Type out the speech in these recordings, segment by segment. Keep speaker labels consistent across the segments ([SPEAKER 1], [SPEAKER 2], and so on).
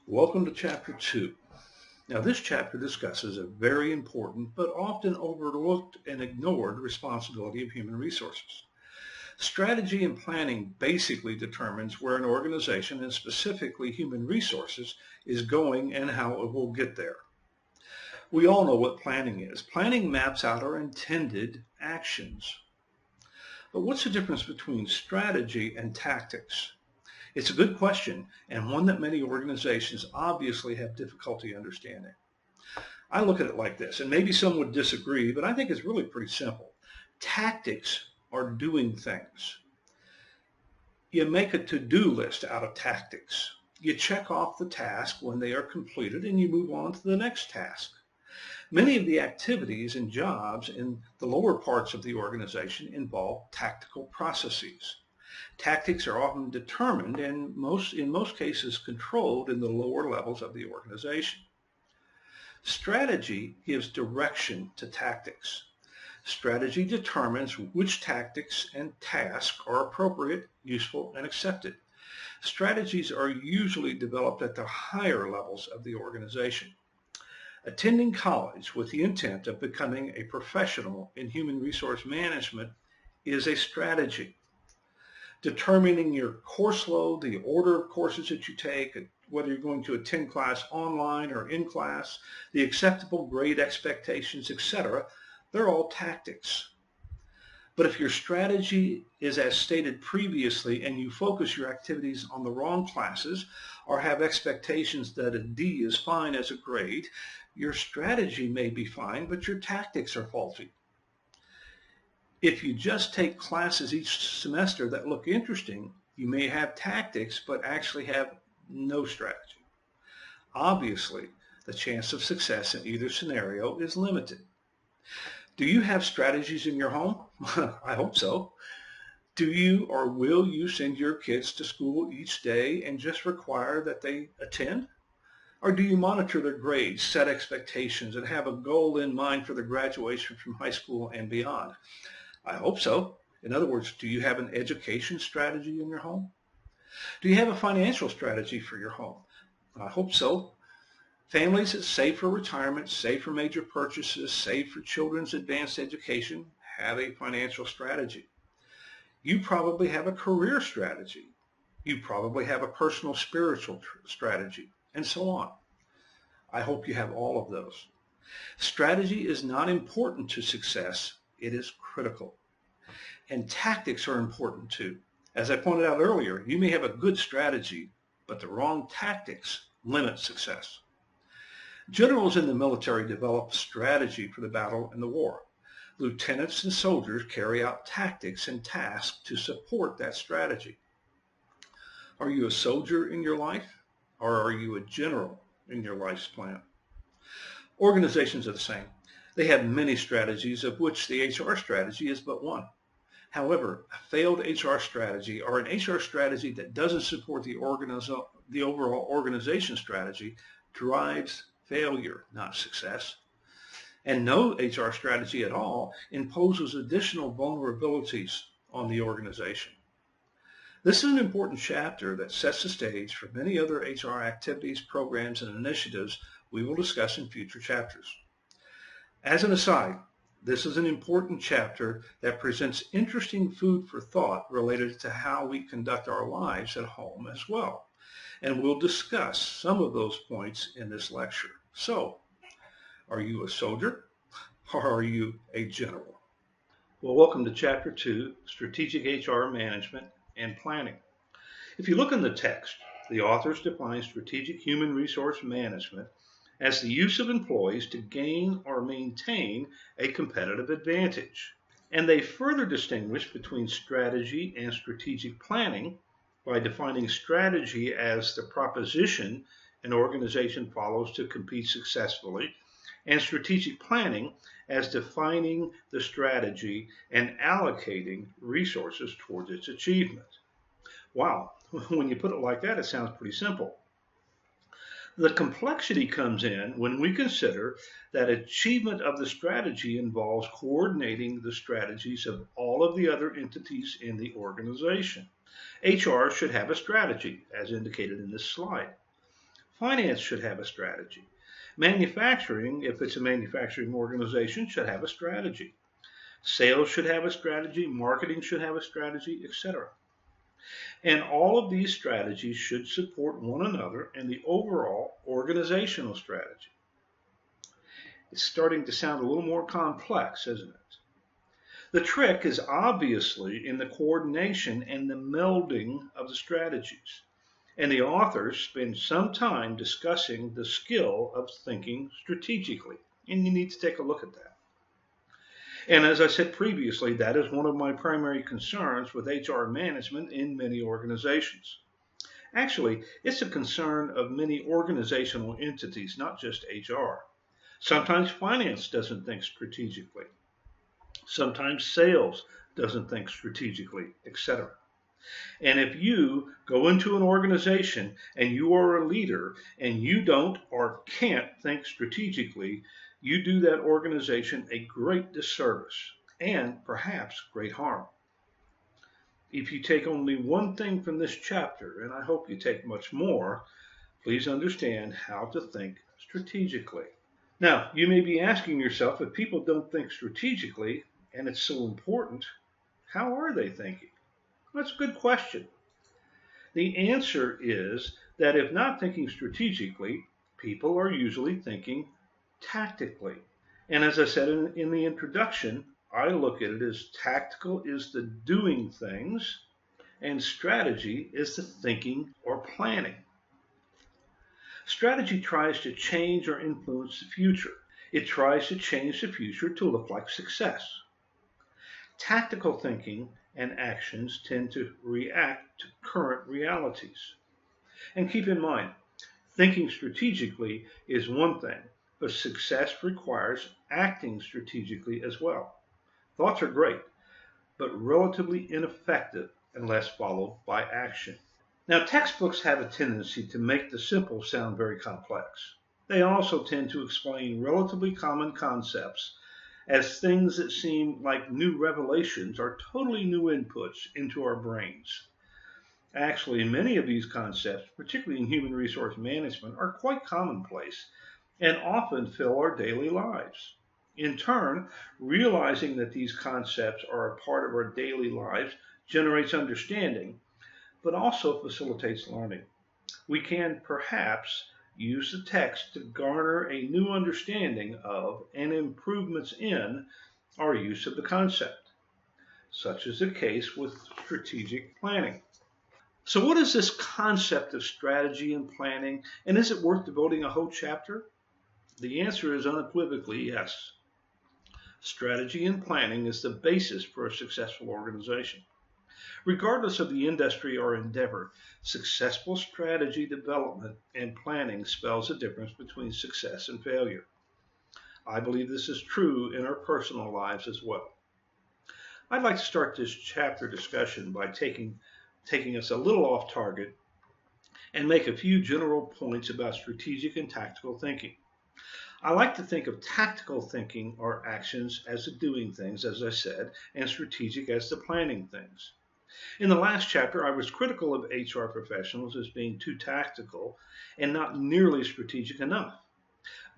[SPEAKER 1] Welcome to Chapter 2. Now, this chapter discusses a very important but often overlooked and ignored responsibility of human resources. Strategy and planning basically determines where an organization, and specifically human resources, is going and how it will get there. We all know what planning is. Planning maps out our intended actions. But what's the difference between strategy and tactics? It's a good question, and one that many organizations obviously have difficulty understanding. I look at it like this, and maybe some would disagree, but I think it's really pretty simple. Tactics are doing things. You make a to-do list out of tactics. You check off the task when they are completed, and you move on to the next task. Many of the activities and jobs in the lower parts of the organization involve tactical processes. Tactics are often determined and in most cases controlled in the lower levels of the organization. Strategy gives direction to tactics. Strategy determines which tactics and tasks are appropriate, useful, and accepted. Strategies are usually developed at the higher levels of the organization. Attending college with the intent of becoming a professional in human resource management is a strategy. Determining your course load, the order of courses that you take, whether you're going to attend class online or in class, the acceptable grade expectations, etc., they're all tactics. But if your strategy is as stated previously and you focus your activities on the wrong classes or have expectations that a D is fine as a grade, your strategy may be fine, but your tactics are faulty. If you just take classes each semester that look interesting, you may have tactics but actually have no strategy. Obviously, the chance of success in either scenario is limited. Do you have strategies in your home? I hope so. Do you or will you send your kids to school each day and just require that they attend? Or do you monitor their grades, set expectations, and have a goal in mind for their graduation from high school and beyond? I hope so. In other words, do you have an education strategy in your home? Do you have a financial strategy for your home? I hope so. Families that save for retirement, save for major purchases, save for children's advanced education have a financial strategy. You probably have a career strategy. You probably have a personal spiritual strategy, and so on. I hope you have all of those. Strategy is not important to success. It is critical. And tactics are important too. As I pointed out earlier, you may have a good strategy, but the wrong tactics limit success. Generals in the military develop strategy for the battle and the war. Lieutenants and soldiers carry out tactics and tasks to support that strategy. Are you a soldier in your life, or are you a general in your life's plan? Organizations are the same. They have many strategies, of which the HR strategy is but one. However, a failed HR strategy or an HR strategy that doesn't support the overall organization strategy drives failure, not success. And no HR strategy at all imposes additional vulnerabilities on the organization. This is an important chapter that sets the stage for many other HR activities, programs, and initiatives we will discuss in future chapters. As an aside, this is an important chapter that presents interesting food for thought related to how we conduct our lives at home as well. And we'll discuss some of those points in this lecture. So, are you a soldier or are you a general? Well, welcome to Chapter 2, Strategic HR Management and Planning. If you look in the text, the authors define strategic human resource management as the use of employees to gain or maintain a competitive advantage. And they further distinguish between strategy and strategic planning by defining strategy as the proposition an organization follows to compete successfully, and strategic planning as defining the strategy and allocating resources towards its achievement. Wow, when you put it like that, it sounds pretty simple. The complexity comes in when we consider that achievement of the strategy involves coordinating the strategies of all of the other entities in the organization. HR should have a strategy, as indicated in this slide. Finance should have a strategy. Manufacturing, if it's a manufacturing organization, should have a strategy. Sales should have a strategy. Marketing should have a strategy, etc. And all of these strategies should support one another and the overall organizational strategy. It's starting to sound a little more complex, isn't it? The trick is obviously in the coordination and the melding of the strategies. And the authors spend some time discussing the skill of thinking strategically. And you need to take a look at that. And as I said previously, that is one of my primary concerns with HR management in many organizations. Actually, it's a concern of many organizational entities, not just HR. Sometimes finance doesn't think strategically. Sometimes sales doesn't think strategically, etc. And if you go into an organization and you are a leader and you don't or can't think strategically, you do that organization a great disservice and perhaps great harm. If you take only one thing from this chapter, and I hope you take much more, please understand how to think strategically. Now, you may be asking yourself, if people don't think strategically and it's so important, how are they thinking? That's a good question. The answer is that if not thinking strategically, people are usually thinking tactically. And as I said in the introduction, I look at it as tactical is the doing things, and strategy is the thinking or planning. Strategy tries to change or influence the future. It tries to change the future to look like success. Tactical thinking and actions tend to react to current realities. And keep in mind, thinking strategically is one thing, but success requires acting strategically as well. Thoughts are great, but relatively ineffective unless followed by action. Now, textbooks have a tendency to make the simple sound very complex. They also tend to explain relatively common concepts as things that seem like new revelations are totally new inputs into our brains. Actually, many of these concepts, particularly in human resource management, are quite commonplace and often fill our daily lives. In turn, realizing that these concepts are a part of our daily lives generates understanding, but also facilitates learning. We can perhaps use the text to garner a new understanding of and improvements in our use of the concept. Such is the case with strategic planning. So what is this concept of strategy and planning, and is it worth devoting a whole chapter? The answer is unequivocally yes. Strategy and planning is the basis for a successful organization. Regardless of the industry or endeavor, successful strategy development and planning spells the difference between success and failure. I believe this is true in our personal lives as well. I'd like to start this chapter discussion by taking us a little off target and make a few general points about strategic and tactical thinking. I like to think of tactical thinking or actions as the doing things, as I said, and strategic as the planning things. In the last chapter, I was critical of HR professionals as being too tactical and not nearly strategic enough.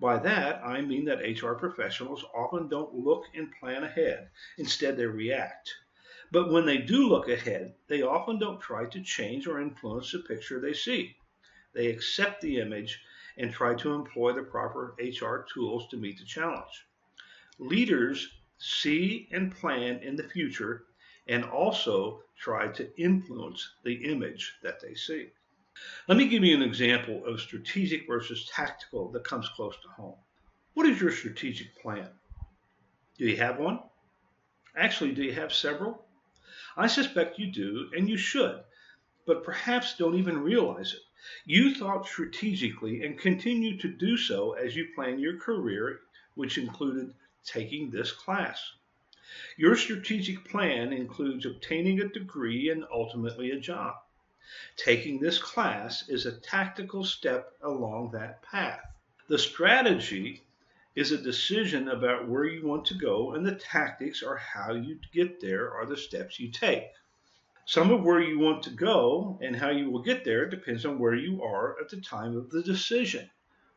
[SPEAKER 1] By that, I mean that HR professionals often don't look and plan ahead. Instead, they react. But when they do look ahead, they often don't try to change or influence the picture they see. They accept the image and try to employ the proper HR tools to meet the challenge. Leaders see and plan in the future and also try to influence the image that they see. Let me give you an example of strategic versus tactical that comes close to home. What is your strategic plan? Do you have one? Actually, do you have several? I suspect you do, and you should, but perhaps don't even realize it. You thought strategically and continue to do so as you plan your career, which included taking this class. Your strategic plan includes obtaining a degree and ultimately a job. Taking this class is a tactical step along that path. The strategy is a decision about where you want to go, and the tactics or how you get there are the steps you take. Some of where you want to go and how you will get there depends on where you are at the time of the decision.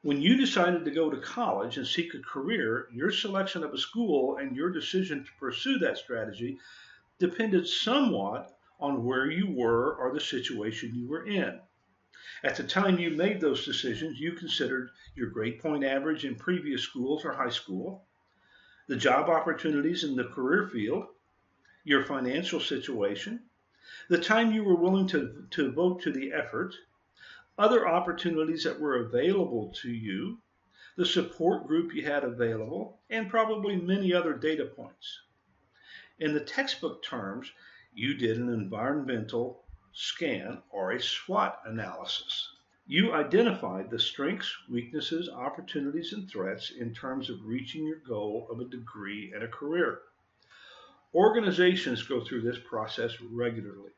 [SPEAKER 1] When you decided to go to college and seek a career, your selection of a school and your decision to pursue that strategy depended somewhat on where you were or the situation you were in. At the time you made those decisions, you considered your grade point average in previous schools or high school, the job opportunities in the career field, your financial situation, the time you were willing to devote to the effort, other opportunities that were available to you, the support group you had available, and probably many other data points. In the textbook terms, you did an environmental scan or a SWOT analysis. You identified the strengths, weaknesses, opportunities, and threats in terms of reaching your goal of a degree and a career. Organizations go through this process regularly.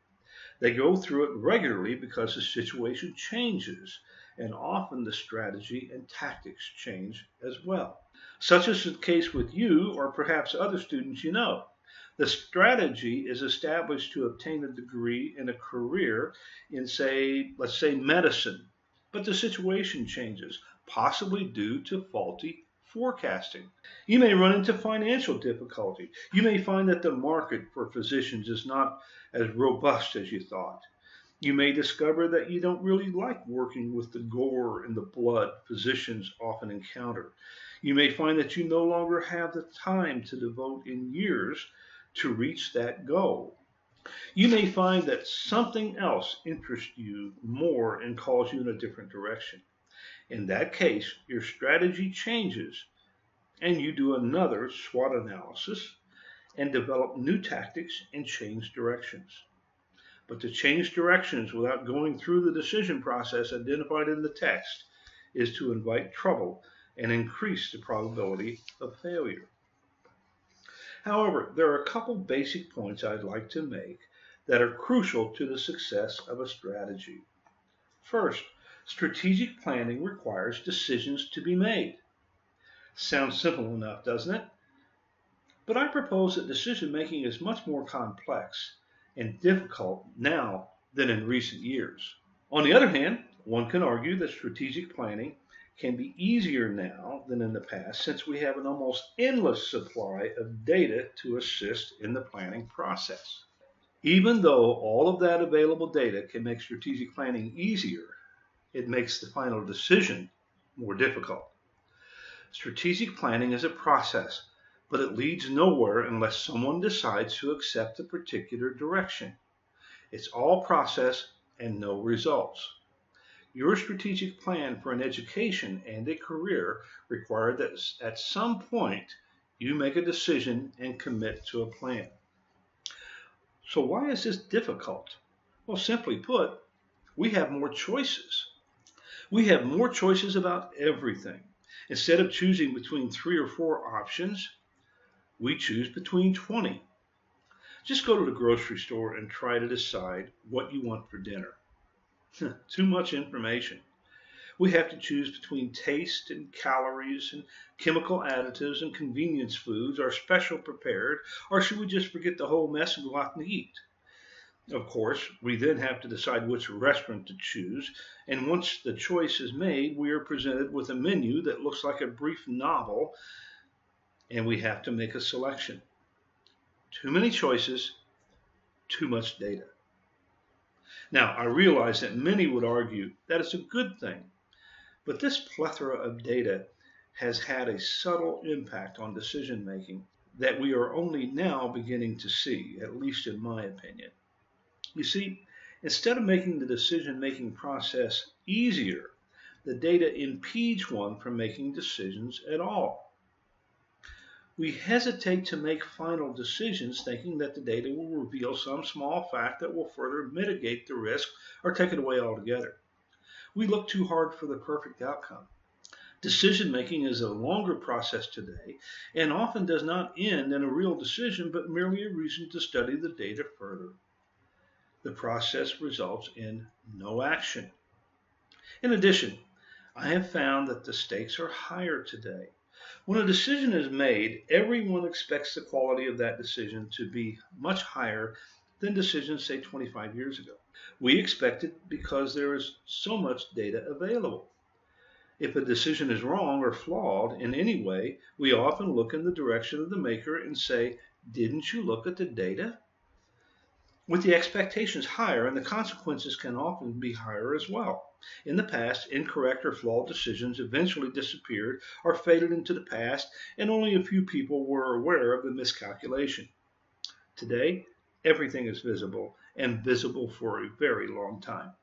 [SPEAKER 1] They go through it regularly because the situation changes, and often the strategy and tactics change as well. Such is the case with you or perhaps other students you know. The strategy is established to obtain a degree and a career in, let's say medicine, but the situation changes, possibly due to faulty forecasting. You may run into financial difficulty. You may find that the market for physicians is not as robust as you thought. You may discover that you don't really like working with the gore and the blood physicians often encounter. You may find that you no longer have the time to devote in years to reach that goal. You may find that something else interests you more and calls you in a different direction. In that case, your strategy changes and you do another SWOT analysis and develop new tactics and change directions. But to change directions without going through the decision process identified in the text is to invite trouble and increase the probability of failure. However, there are a couple basic points I'd like to make that are crucial to the success of a strategy. First, strategic planning requires decisions to be made. Sounds simple enough, doesn't it? But I propose that decision making is much more complex and difficult now than in recent years. On the other hand, one can argue that strategic planning can be easier now than in the past since we have an almost endless supply of data to assist in the planning process. Even though all of that available data can make strategic planning easier, it makes the final decision more difficult. Strategic planning is a process, but it leads nowhere unless someone decides to accept a particular direction. It's all process and no results. Your strategic plan for an education and a career require that at some point you make a decision and commit to a plan. So why is this difficult? Well, simply put, we have more choices. We have more choices about everything. Instead of choosing between 3 or 4 options, we choose between 20. Just go to the grocery store and try to decide what you want for dinner. Too much information. We have to choose between taste and calories and chemical additives and convenience foods or special prepared, or should we just forget the whole mess and go out and eat? Of course, we then have to decide which restaurant to choose, and once the choice is made, we are presented with a menu that looks like a brief novel, and we have to make a selection. Too many choices, too much data. Now, I realize that many would argue that it's a good thing, but this plethora of data has had a subtle impact on decision making that we are only now beginning to see, at least in my opinion. You see, instead of making the decision-making process easier, the data impedes one from making decisions at all. We hesitate to make final decisions thinking that the data will reveal some small fact that will further mitigate the risk or take it away altogether. We look too hard for the perfect outcome. Decision-making is a longer process today and often does not end in a real decision but merely a reason to study the data further. The process results in no action. In addition, I have found that the stakes are higher today. When a decision is made, everyone expects the quality of that decision to be much higher than decisions, say, 25 years ago. We expect it because there is so much data available. If a decision is wrong or flawed in any way, we often look in the direction of the maker and say, "Didn't you look at the data?" With the expectations higher, and the consequences can often be higher as well. In the past, incorrect or flawed decisions eventually disappeared or faded into the past, and only a few people were aware of the miscalculation. Today, everything is visible, and visible for a very long time.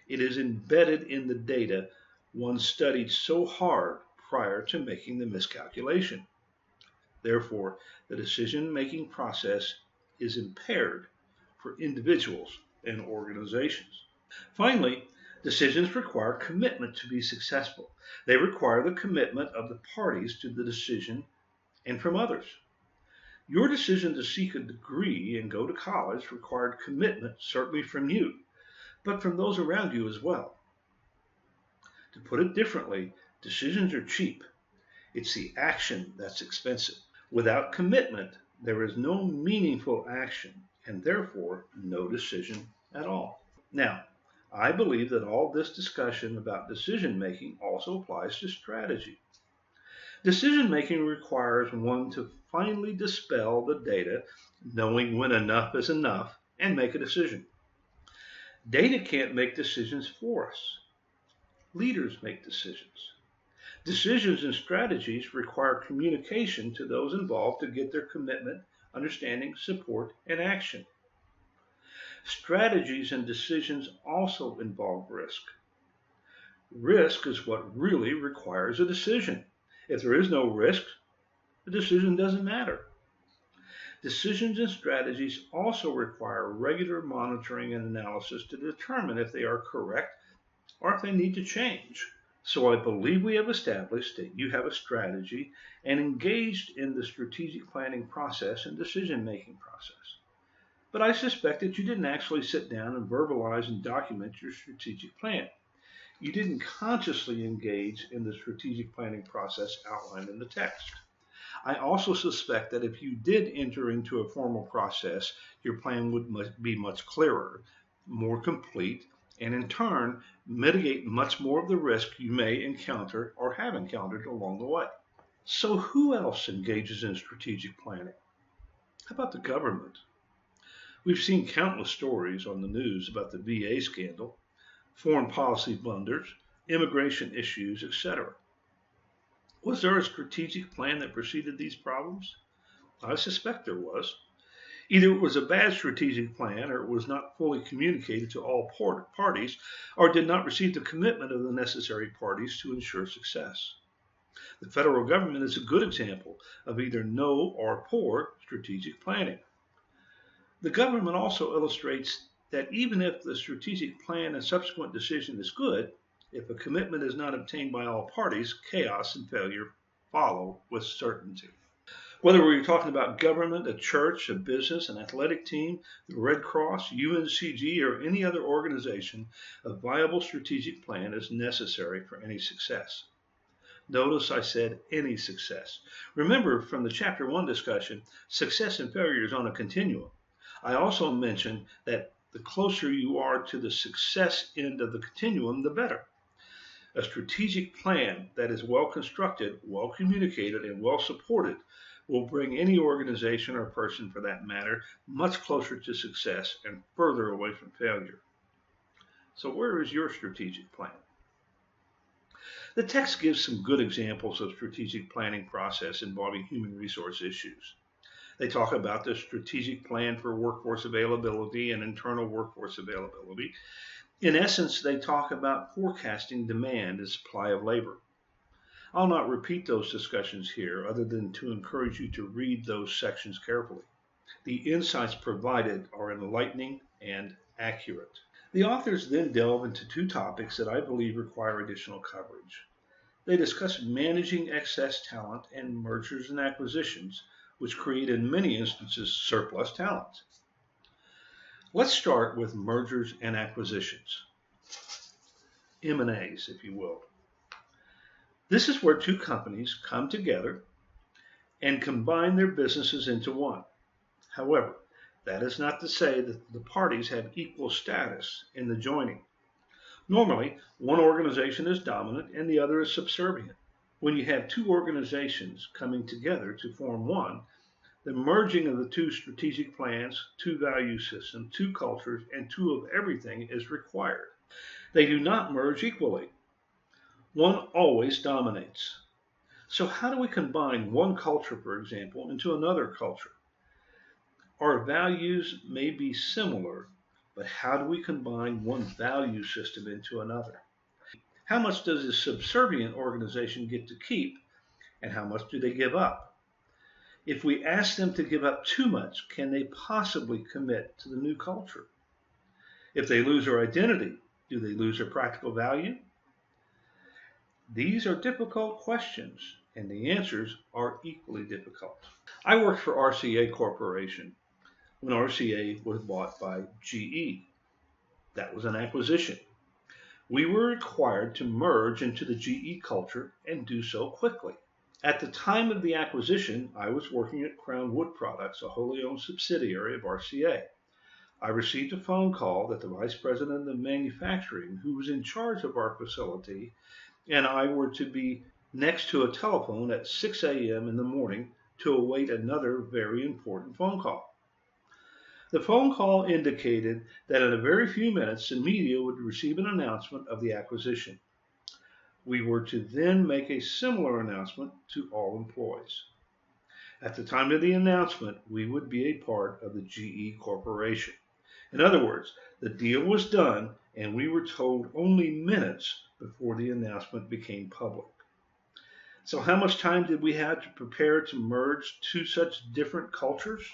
[SPEAKER 1] It is embedded in the data one studied so hard prior to making the miscalculation. Therefore, the decision-making process is impaired for individuals and organizations. Finally, decisions require commitment to be successful. They require the commitment of the parties to the decision and from others. Your decision to seek a degree and go to college required commitment, certainly from you, but from those around you as well. To put it differently, decisions are cheap. It's the action that's expensive. Without commitment, there is no meaningful action, and therefore no decision at all. Now, I believe that all this discussion about decision making also applies to strategy. Decision making requires one to finally dispel the data, knowing when enough is enough, and make a decision. Data can't make decisions for us. Leaders make decisions. Decisions and strategies require communication to those involved to get their commitment, understanding, support, and action. Strategies and decisions also involve risk. Risk is what really requires a decision. If there is no risk, the decision doesn't matter. Decisions and strategies also require regular monitoring and analysis to determine if they are correct or if they need to change. So I believe we have established that you have a strategy and engaged in the strategic planning process and decision-making process. But I suspect that you didn't actually sit down and verbalize and document your strategic plan. You didn't consciously engage in the strategic planning process outlined in the text. I also suspect that if you did enter into a formal process, your plan would be much clearer, more complete, and in turn mitigate much more of the risk you may encounter or have encountered along the way. So who else engages in strategic planning? How about the government? We've seen countless stories on the news about the VA scandal, foreign policy blunders, immigration issues, etc. Was there a strategic plan that preceded these problems? I suspect there was. Either it was a bad strategic plan, or it was not fully communicated to all parties, or did not receive the commitment of the necessary parties to ensure success. The federal government is a good example of either no or poor strategic planning. The government also illustrates that even if the strategic plan and subsequent decision is good, if a commitment is not obtained by all parties, chaos and failure follow with certainty. Whether we're talking about government, a church, a business, an athletic team, the Red Cross, UNCG, or any other organization, a viable strategic plan is necessary for any success. Notice I said any success. Remember from the Chapter 1 discussion, success and failure is on a continuum. I also mentioned that the closer you are to the success end of the continuum, the better. A strategic plan that is well constructed, well communicated, and well supported will bring any organization or person, for that matter, much closer to success and further away from failure. So where is your strategic plan? The text gives some good examples of strategic planning process involving human resource issues. They talk about the strategic plan for workforce availability and internal workforce availability. In essence, they talk about forecasting demand and supply of labor. I'll not repeat those discussions here other than to encourage you to read those sections carefully. The insights provided are enlightening and accurate. The authors then delve into two topics that I believe require additional coverage. They discuss managing excess talent and mergers and acquisitions, which create in many instances surplus talent. Let's start with mergers and acquisitions, M&As, if you will. This is where two companies come together and combine their businesses into one. However, That is not to say that the parties have equal status in the joining. Normally, one organization is dominant and the other is subservient. When you have two organizations coming together to form one, the merging of the two strategic plans, two value systems, two cultures, and two of everything is required. They do not merge equally. One always dominates. So how do we combine one culture, for example, into another culture? Our values may be similar, but how do we combine one value system into another? How much does a subservient organization get to keep, and how much do they give up? If we ask them to give up too much, can they possibly commit to the new culture? If they lose their identity, do they lose their practical value? These are difficult questions, and the answers are equally difficult. I worked for RCA Corporation when RCA was bought by GE. That was an acquisition. We were required to merge into the GE culture and do so quickly. At the time of the acquisition, I was working at Crown Wood Products, a wholly owned subsidiary of RCA. I received a phone call that the vice president of manufacturing, who was in charge of our facility, and I were to be next to a telephone at 6 a.m. in the morning to await another very important phone call. The phone call indicated that in a very few minutes the media would receive an announcement of the acquisition. We were to then make a similar announcement to all employees. At the time of the announcement, we would be a part of the GE Corporation. In other words, the deal was done and we were told only minutes before the announcement became public. So how much time did we have to prepare to merge two such different cultures?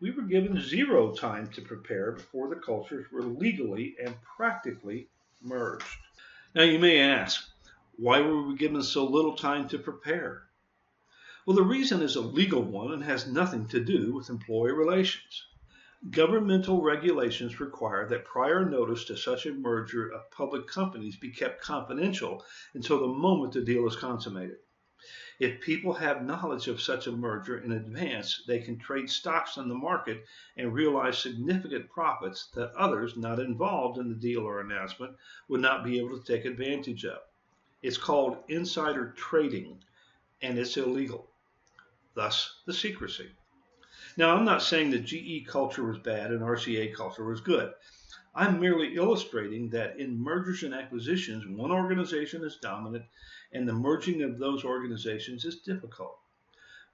[SPEAKER 1] We were given zero time to prepare before the cultures were legally and practically merged. Now you may ask, why were we given so little time to prepare? Well, the reason is a legal one and has nothing to do with employee relations. Governmental regulations require that prior notice to such a merger of public companies be kept confidential until the moment the deal is consummated. If people have knowledge of such a merger in advance, they can trade stocks on the market and realize significant profits that others not involved in the deal or announcement would not be able to take advantage of. It's called insider trading, and it's illegal. Thus, the secrecy. Now, I'm not saying that GE culture was bad and RCA culture was good. I'm merely illustrating that in mergers and acquisitions, one organization is dominant and the merging of those organizations is difficult.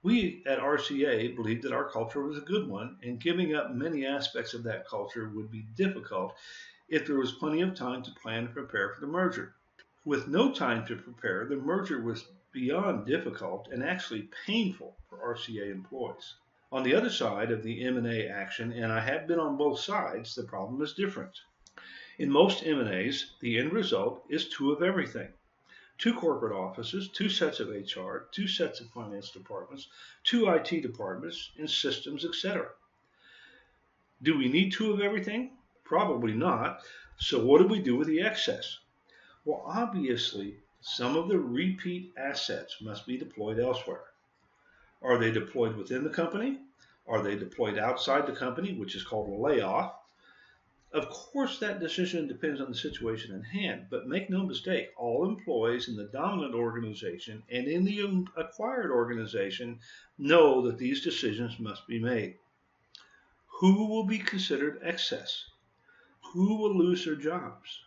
[SPEAKER 1] We at RCA believed that our culture was a good one, and giving up many aspects of that culture would be difficult if there was plenty of time to plan and prepare for the merger. With no time to prepare, the merger was beyond difficult and actually painful for RCA employees. On the other side of the M&A action, and I have been on both sides, the problem is different. In most M&As, the end result is two of everything. Two corporate offices, two sets of HR, two sets of finance departments, two IT departments, and systems, etc. Do we need two of everything? Probably not. So what do we do with the excess? Well, obviously, some of the repeat assets must be deployed elsewhere. Are they deployed within the company? Are they deployed outside the company, which is called a layoff? Of course, that decision depends on the situation in hand, but make no mistake, all employees in the dominant organization and in the acquired organization know that these decisions must be made. Who will be considered excess? Who will lose their jobs?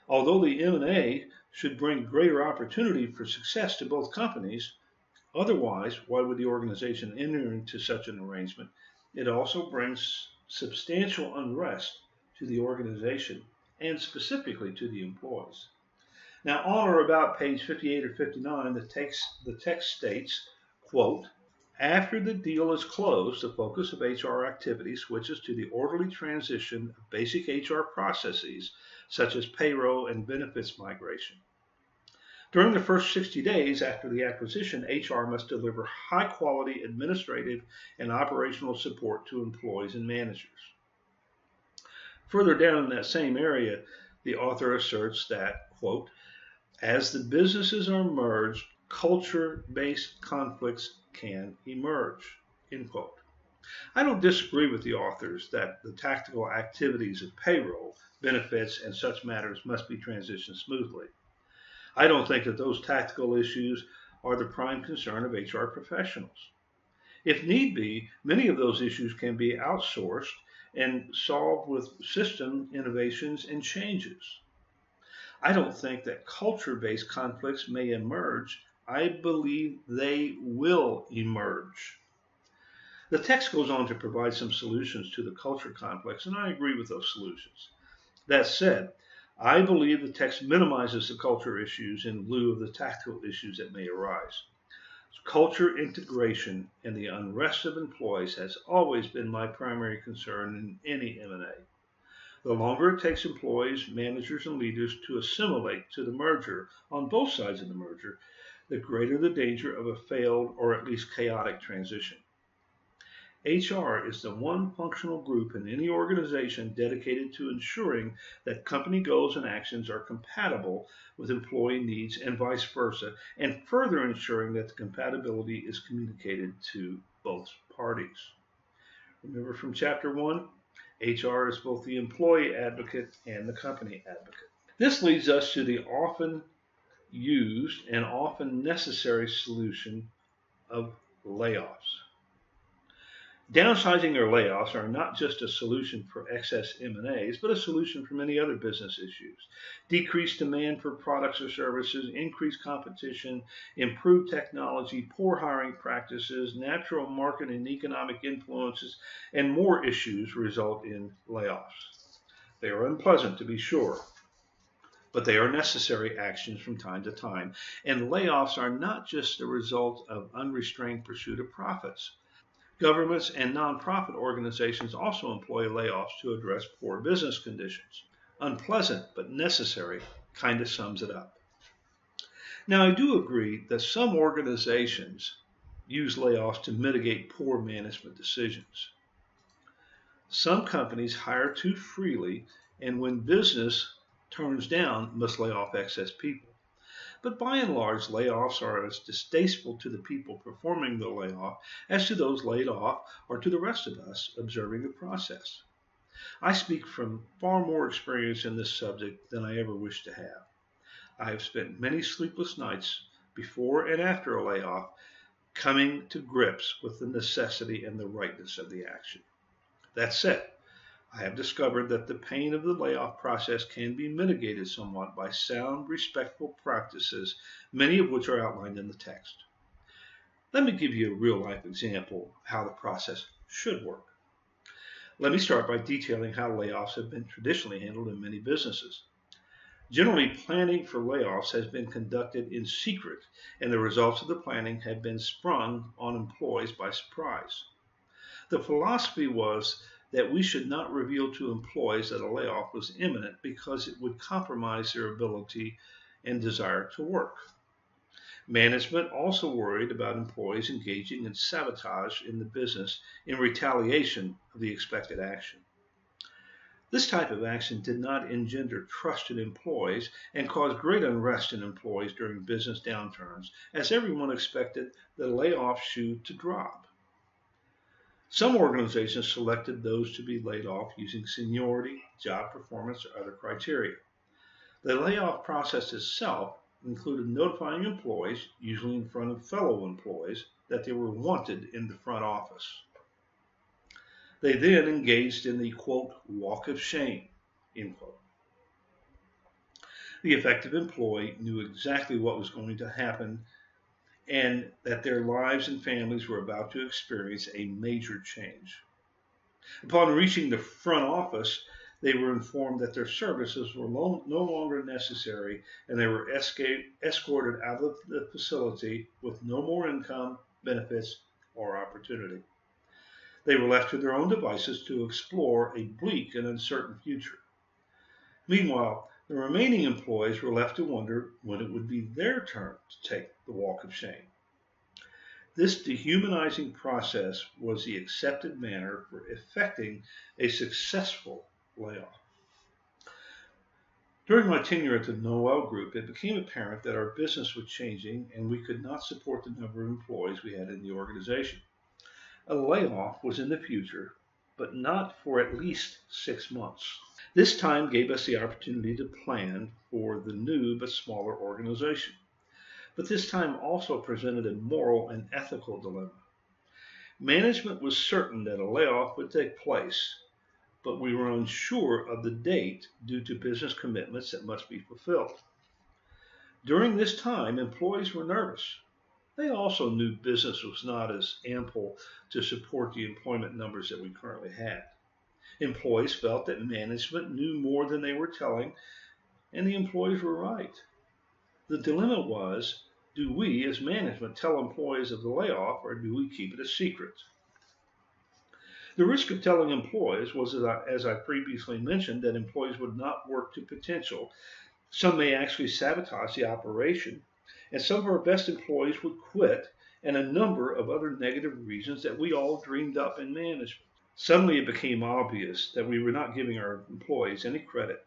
[SPEAKER 1] Although the M&A should bring greater opportunity for success to both companies, otherwise, why would the organization enter into such an arrangement? It also brings substantial unrest to the organization and specifically to the employees. Now, on or about page 58 or 59, the text states, quote, after the deal is closed, the focus of HR activity switches to the orderly transition of basic HR processes such as payroll and benefits migration. During the first 60 days after the acquisition, HR must deliver high-quality administrative and operational support to employees and managers. Further down in that same area, the author asserts that, quote, as the businesses are merged, culture-based conflicts can emerge, end quote. I don't disagree with the authors that the tactical activities of payroll, benefits, and such matters must be transitioned smoothly. I don't think that those tactical issues are the prime concern of HR professionals. If need be, many of those issues can be outsourced and solved with system innovations and changes. I don't think that culture-based conflicts may emerge. I believe they will emerge. The text goes on to provide some solutions to the culture conflicts, and I agree with those solutions. That said, I believe the text minimizes the culture issues in lieu of the tactical issues that may arise. Culture integration and the unrest of employees has always been my primary concern in any M&A. The longer it takes employees, managers, and leaders to assimilate to the merger on both sides of the merger, the greater the danger of a failed or at least chaotic transition. HR is the one functional group in any organization dedicated to ensuring that company goals and actions are compatible with employee needs and vice versa, and further ensuring that the compatibility is communicated to both parties. Remember from Chapter 1, HR is both the employee advocate and the company advocate. This leads us to the often used and often necessary solution of layoffs. Downsizing or layoffs are not just a solution for excess M&As, but a solution for many other business issues. Decreased demand for products or services, increased competition, improved technology, poor hiring practices, natural market and economic influences, and more issues result in layoffs. They are unpleasant, to be sure, but they are necessary actions from time to time. And layoffs are not just the result of unrestrained pursuit of profits. Governments and nonprofit organizations also employ layoffs to address poor business conditions. Unpleasant but necessary kind of sums it up. Now, I do agree that some organizations use layoffs to mitigate poor management decisions. Some companies hire too freely, and when business turns down, must lay off excess people. But by and large, layoffs are as distasteful to the people performing the layoff as to those laid off or to the rest of us observing the process. I speak from far more experience in this subject than I ever wish to have. I have spent many sleepless nights before and after a layoff coming to grips with the necessity and the rightness of the action. That said, I have discovered that the pain of the layoff process can be mitigated somewhat by sound, respectful practices, many of which are outlined in the text. Let me give you a real-life example of how the process should work. Let me start by detailing how layoffs have been traditionally handled in many businesses. Generally, planning for layoffs has been conducted in secret, and the results of the planning have been sprung on employees by surprise. The philosophy was that we should not reveal to employees that a layoff was imminent because it would compromise their ability and desire to work. Management also worried about employees engaging in sabotage in the business in retaliation of the expected action. This type of action did not engender trust in employees and caused great unrest in employees during business downturns, as everyone expected the layoff shoe to drop. Some organizations selected those to be laid off using seniority, job performance, or other criteria. The layoff process itself included notifying employees, usually in front of fellow employees, that they were wanted in the front office. They then engaged in the, quote, walk of shame, end quote. The affected employee knew exactly what was going to happen and that their lives and families were about to experience a major change. Upon reaching the front office, they were informed that their services were no longer necessary and they were escorted out of the facility with no more income, benefits, or opportunity. They were left to their own devices to explore a bleak and uncertain future. Meanwhile, the remaining employees were left to wonder when it would be their turn to take the walk of shame. This dehumanizing process was the accepted manner for effecting a successful layoff. During my tenure at the Noel Group, it became apparent that our business was changing and we could not support the number of employees we had in the organization. A layoff was in the future, but not for at least 6 months. This time gave us the opportunity to plan for the new but smaller organization. But this time also presented a moral and ethical dilemma. Management was certain that a layoff would take place, but we were unsure of the date due to business commitments that must be fulfilled. During this time, employees were nervous. They also knew business was not as ample to support the employment numbers that we currently had. Employees felt that management knew more than they were telling, and the employees were right. The dilemma was, do we as management tell employees of the layoff, or do we keep it a secret? The risk of telling employees was, as I previously mentioned, that employees would not work to potential. Some may actually sabotage the operation, and some of our best employees would quit, and a number of other negative reasons that we all dreamed up in management. Suddenly it became obvious that we were not giving our employees any credit.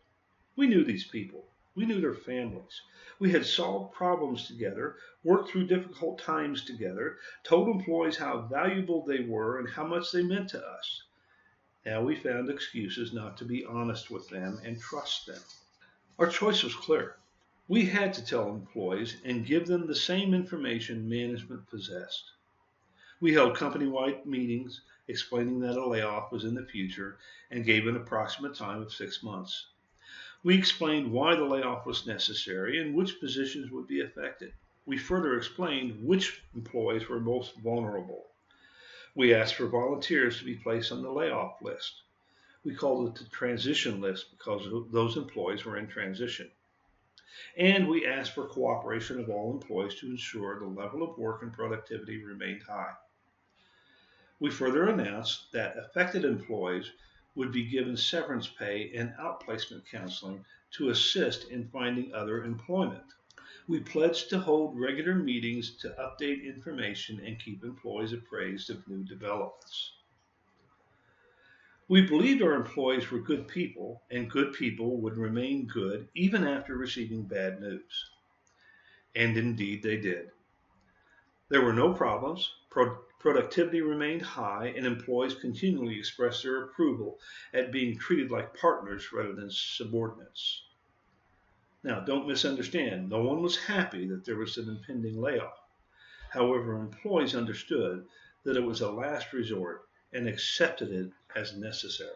[SPEAKER 1] We knew these people. We knew their families. We had solved problems together, worked through difficult times together, told employees how valuable they were and how much they meant to us. Now we found excuses not to be honest with them and trust them. Our choice was clear. We had to tell employees and give them the same information management possessed. We held company-wide meetings explaining that a layoff was in the future and gave an approximate time of 6 months. We explained why the layoff was necessary and which positions would be affected. We further explained which employees were most vulnerable. We asked for volunteers to be placed on the layoff list. We called it the transition list because those employees were in transition. And we asked for cooperation of all employees to ensure the level of work and productivity remained high. We further announced that affected employees would be given severance pay and outplacement counseling to assist in finding other employment. We pledged to hold regular meetings to update information and keep employees appraised of new developments. We believed our employees were good people, and good people would remain good even after receiving bad news. And indeed they did. There were no problems, productivity remained high, and employees continually expressed their approval at being treated like partners rather than subordinates. Now, don't misunderstand. No one was happy that there was an impending layoff. However, employees understood that it was a last resort and accepted it as necessary.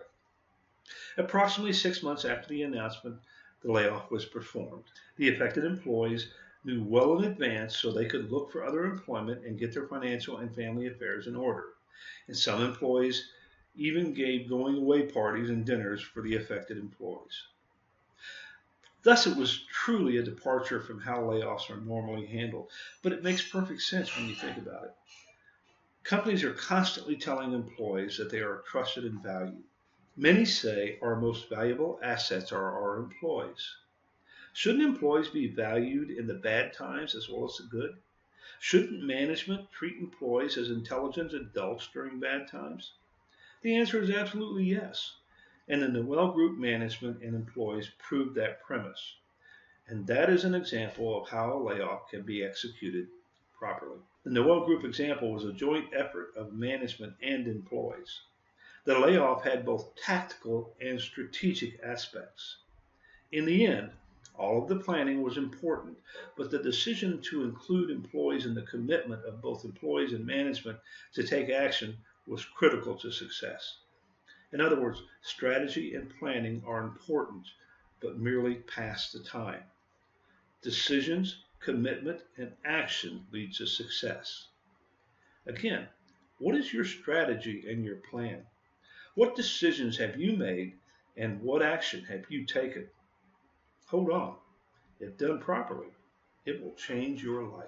[SPEAKER 1] Approximately 6 months after the announcement, the layoff was performed. The affected employees knew well in advance so they could look for other employment and get their financial and family affairs in order. And some employees even gave going away parties and dinners for the affected employees. Thus, it was truly a departure from how layoffs are normally handled, but it makes perfect sense when you think about it. Companies are constantly telling employees that they are trusted and valued. Many say our most valuable assets are our employees. Shouldn't employees be valued in the bad times as well as the good? Shouldn't management treat employees as intelligent adults during bad times? The answer is absolutely yes. And the Noel Group management and employees proved that premise. And that is an example of how a layoff can be executed properly. The Noel Group example was a joint effort of management and employees. The layoff had both tactical and strategic aspects. In the end, all of the planning was important, but the decision to include employees in the commitment of both employees and management to take action was critical to success. In other words, strategy and planning are important, but merely pass the time. Decisions, commitment, and action lead to success. Again, what is your strategy and your plan? What decisions have you made and what action have you taken? Hold on. If done properly, it will change your life.